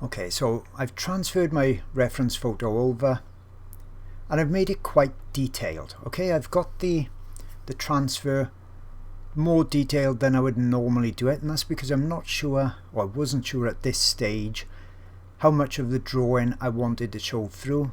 Okay, so I've transferred my reference photo over and I've made it quite detailed. Okay, I've got the transfer more detailed than I would normally do it, and that's because I'm not sure, or I wasn't sure at this stage, how much of the drawing I wanted to show through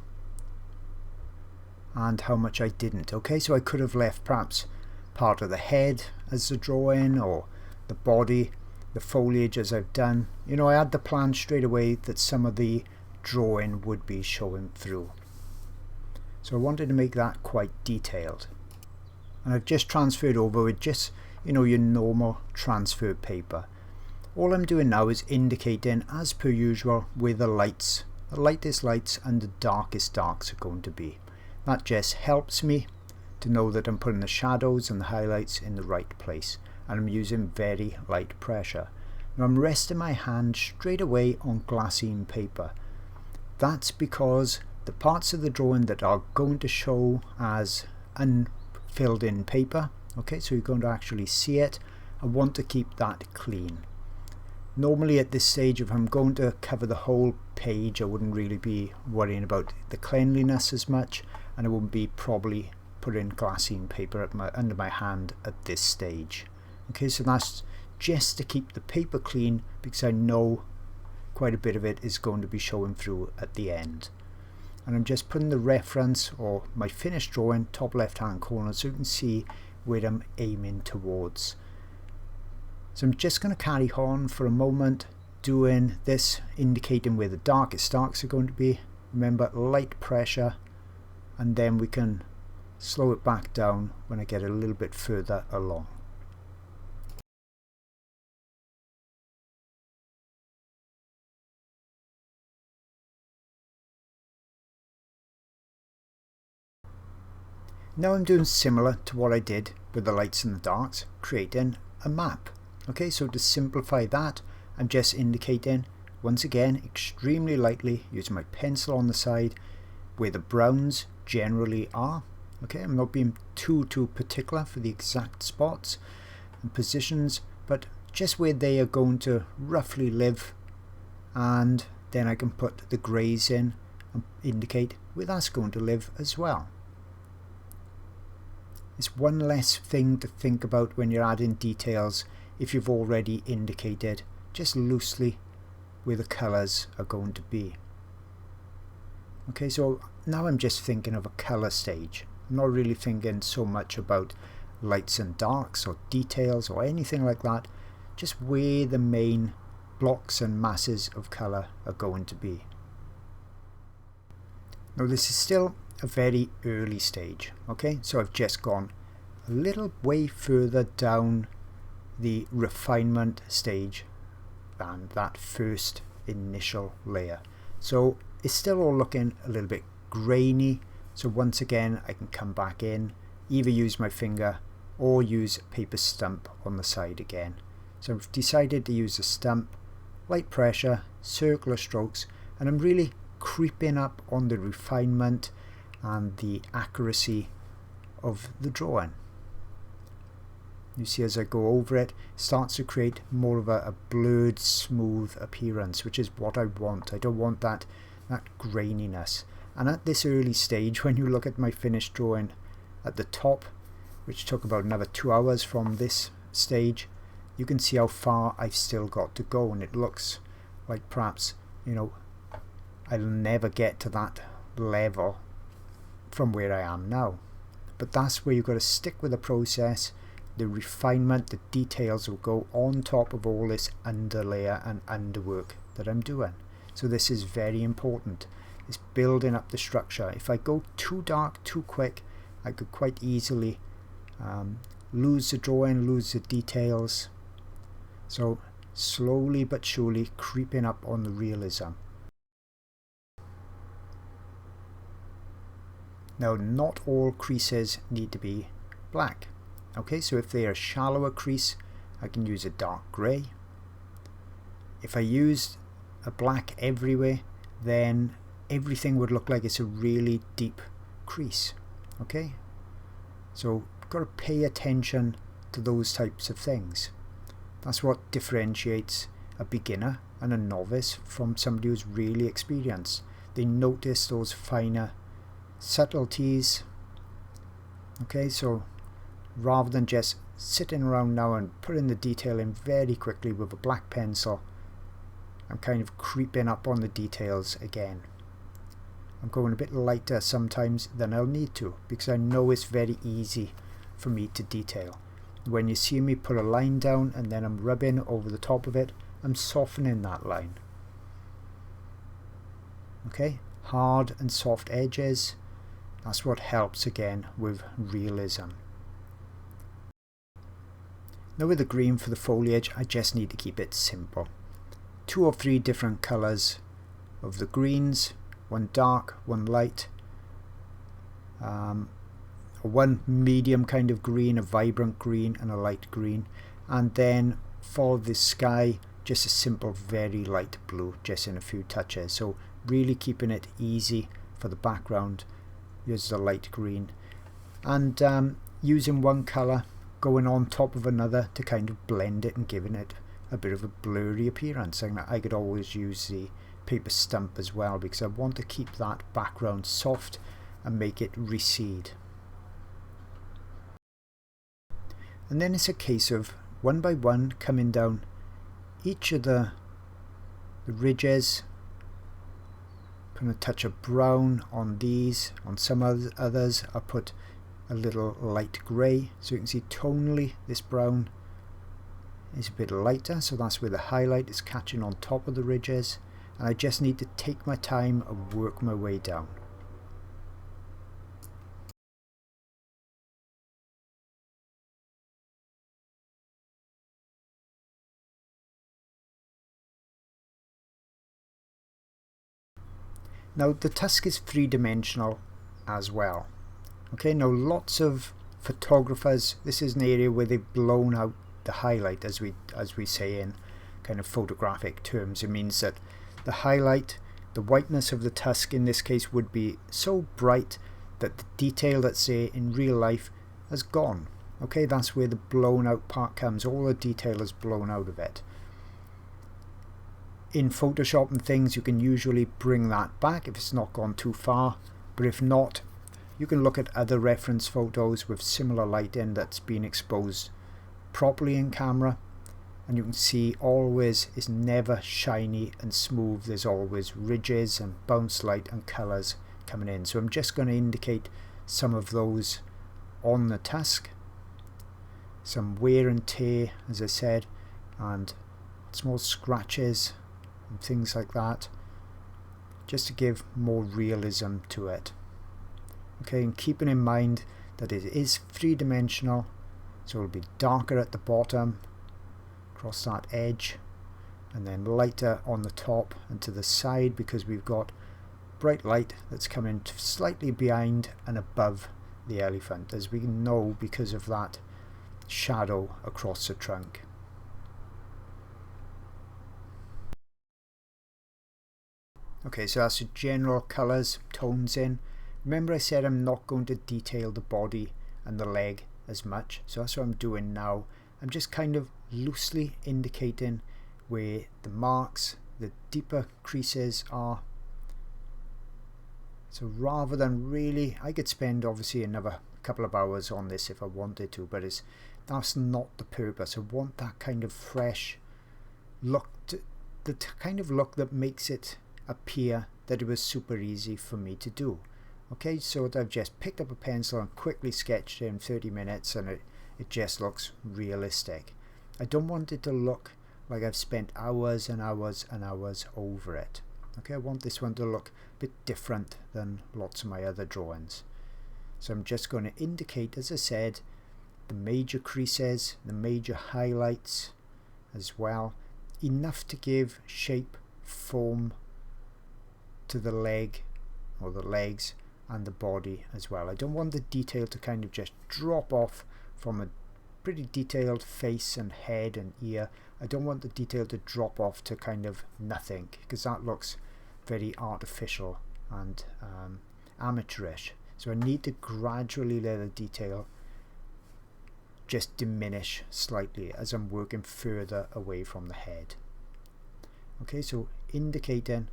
and how much I didn't. Okay, so I could have left perhaps part of the head as the drawing, or the body, the foliage as I've done. You know, I had the plan straight away that some of the drawing would be showing through. So I wanted to make that quite detailed. And I've just transferred over with just, you know, your normal transfer paper. All I'm doing now is indicating, as per usual, where the lights, the lightest lights and the darkest darks are going to be. That just helps me to know that I'm putting the shadows and the highlights in the right place, and I'm using very light pressure. Now I'm resting my hand straight away on glassine paper. That's because the parts of the drawing that are going to show as unfilled in paper, okay, so you're going to actually see it, I want to keep that clean. Normally at this stage, if I'm going to cover the whole page, I wouldn't really be worrying about the cleanliness as much, and I wouldn't be probably putting glassine paper under my hand at this stage. Okay, so that's just to keep the paper clean, because I know quite a bit of it is going to be showing through at the end. And I'm just putting the reference, or my finished drawing, top left hand corner, so you can see where I'm aiming towards. So I'm just going to carry on for a moment doing this, indicating where the darkest darks are going to be. Remember, light pressure, and then we can slow it back down when I get a little bit further along. Now I'm doing similar to what I did with the lights and the darks, creating a map. Okay, so to simplify that, I'm just indicating, once again, extremely lightly, using my pencil on the side, where the browns generally are. Okay, I'm not being too particular for the exact spots and positions, but just where they are going to roughly live, and then I can put the greys in and indicate where that's going to live as well. It's one less thing to think about when you're adding details if you've already indicated just loosely where the colours are going to be. Okay, so now I'm just thinking of a colour stage. I'm not really thinking so much about lights and darks or details or anything like that, just where the main blocks and masses of colour are going to be. Now this is still a very early stage, okay, so I've just gone a little way further down the refinement stage than that first initial layer. So it's still all looking a little bit grainy, so once again I can come back in, either use my finger or use a paper stump on the side again. So I've decided to use a stump, light pressure, circular strokes, and I'm really creeping up on the refinement and the accuracy of the drawing. You see, as I go over it, it starts to create more of a blurred, smooth appearance, which is what I want. I don't want that graininess. And at this early stage, when you look at my finished drawing at the top, which took about another 2 hours from this stage, you can see how far I've still got to go, and it looks like perhaps, you know, I'll never get to that level from where I am now. But that's where you've got to stick with the process. The refinement, the details will go on top of all this underlayer and underwork that I'm doing. So this is very important. It's building up the structure. If I go too dark too quick, I could quite easily lose the drawing, lose the details. So slowly but surely creeping up on the realism. Now, not all creases need to be black. Okay, so if they are a shallower crease, I can use a dark grey. If I used a black everywhere, then everything would look like it's a really deep crease. Okay, so got to pay attention to those types of things. That's what differentiates a beginner and a novice from somebody who's really experienced. They notice those finer subtleties. Okay, so rather than just sitting around now and putting the detail in very quickly with a black pencil, I'm kind of creeping up on the details again. I'm going a bit lighter sometimes than I'll need to, because I know it's very easy for me to detail. When you see me put a line down and then I'm rubbing over the top of it, I'm softening that line. Okay, hard and soft edges, that's what helps again with realism. Now with the green for the foliage, I just need to keep it simple. 2 or 3 different colours of the greens, one dark, one light, one medium kind of green, a vibrant green and a light green, and then for the sky just a simple very light blue, just in a few touches. So really keeping it easy for the background. Here's the light green, and using one colour going on top of another to kind of blend it and giving it a bit of a blurry appearance. And I could always use the paper stump as well, because I want to keep that background soft and make it recede. And then it's a case of one by one coming down each of the ridges, putting a touch of brown on these. On some others I put a little light grey, so you can see tonally this brown is a bit lighter, so that's where the highlight is catching on top of the ridges, and I just need to take my time and work my way down. Now the tusk is 3-dimensional as well. Okay, now lots of photographers, this is an area where they've blown out the highlight, as we say in kind of photographic terms. It means that the highlight, the whiteness of the tusk in this case, would be so bright that the detail that's say in real life has gone. Okay, that's where the blown out part comes. All the detail is blown out of it. In Photoshop and things, you can usually bring that back if it's not gone too far, but if not, you can look at other reference photos with similar lighting that's been exposed properly in camera, and you can see always is never shiny and smooth. There's always ridges and bounce light and colours coming in. So I'm just going to indicate some of those on the tusk, some wear and tear, as I said, and small scratches and things like that, just to give more realism to it. Okay, and keeping in mind that it is 3-dimensional, so it'll be darker at the bottom across that edge, and then lighter on the top and to the side, because we've got bright light that's coming slightly behind and above the elephant, as we know, because of that shadow across the trunk. Okay, so that's the general colours, tones in. Remember I said I'm not going to detail the body and the leg as much, so that's what I'm doing now. I'm just kind of loosely indicating where the marks, the deeper creases are. So rather than really, I could spend obviously another couple of hours on this if I wanted to, but that's not the purpose. I want that kind of fresh look, the kind of look that makes it appear that it was super easy for me to do. Okay, so I've just picked up a pencil and quickly sketched it in 30 minutes, and it just looks realistic. I don't want it to look like I've spent hours and hours and hours over it. Okay, I want this one to look a bit different than lots of my other drawings. So I'm just going to indicate, as I said, the major creases, the major highlights as well, enough to give shape, form to the leg or the legs and the body as well. I don't want the detail to kind of just drop off from a pretty detailed face and head and ear. I don't want the detail to drop off to kind of nothing, because that looks very artificial and amateurish. So I need to gradually let the detail just diminish slightly as I'm working further away from the head. Okay, so indicating,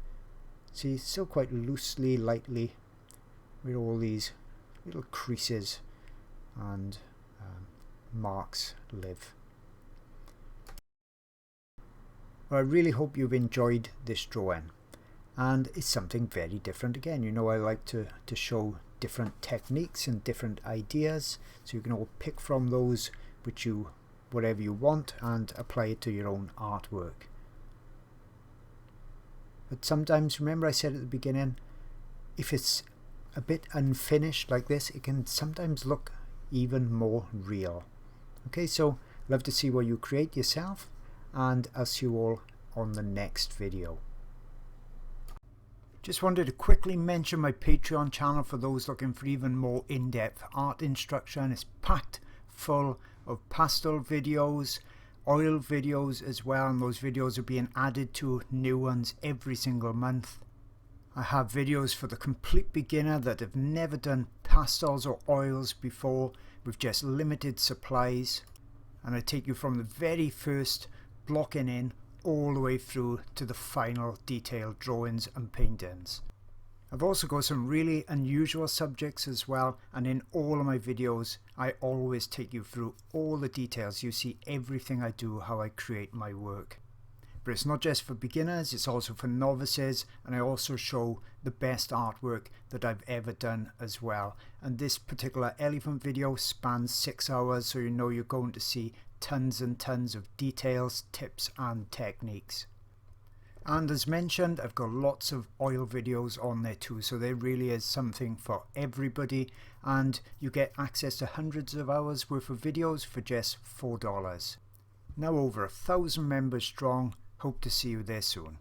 see, still quite loosely, lightly, with all these little creases and marks live. Well, I really hope you've enjoyed this drawing, and it's something very different again. You know, I like to show different techniques and different ideas, so you can all pick from those whatever you want and apply it to your own artwork. But sometimes, remember I said at the beginning, if it's a bit unfinished like this, it can sometimes look even more real. Okay, so love to see what you create yourself, and I'll see you all on the next video. Just wanted to quickly mention my Patreon channel for those looking for even more in-depth art instruction. It's packed full of pastel videos, oil videos as well, and those videos are being added to new ones every single month. I have videos for the complete beginner that have never done pastels or oils before with just limited supplies, and I take you from the very first blocking in all the way through to the final detailed drawings and paintings. I've also got some really unusual subjects as well, and in all of my videos I always take you through all the details. You see everything I do, how I create my work. But it's not just for beginners, it's also for novices, and I also show the best artwork that I've ever done as well. And this particular elephant video spans 6 hours, so you know you're going to see tons and tons of details, tips and techniques. And as mentioned, I've got lots of oil videos on there too, so there really is something for everybody, and you get access to hundreds of hours worth of videos for just $4. Now over 1,000 members strong. Hope to see you there soon.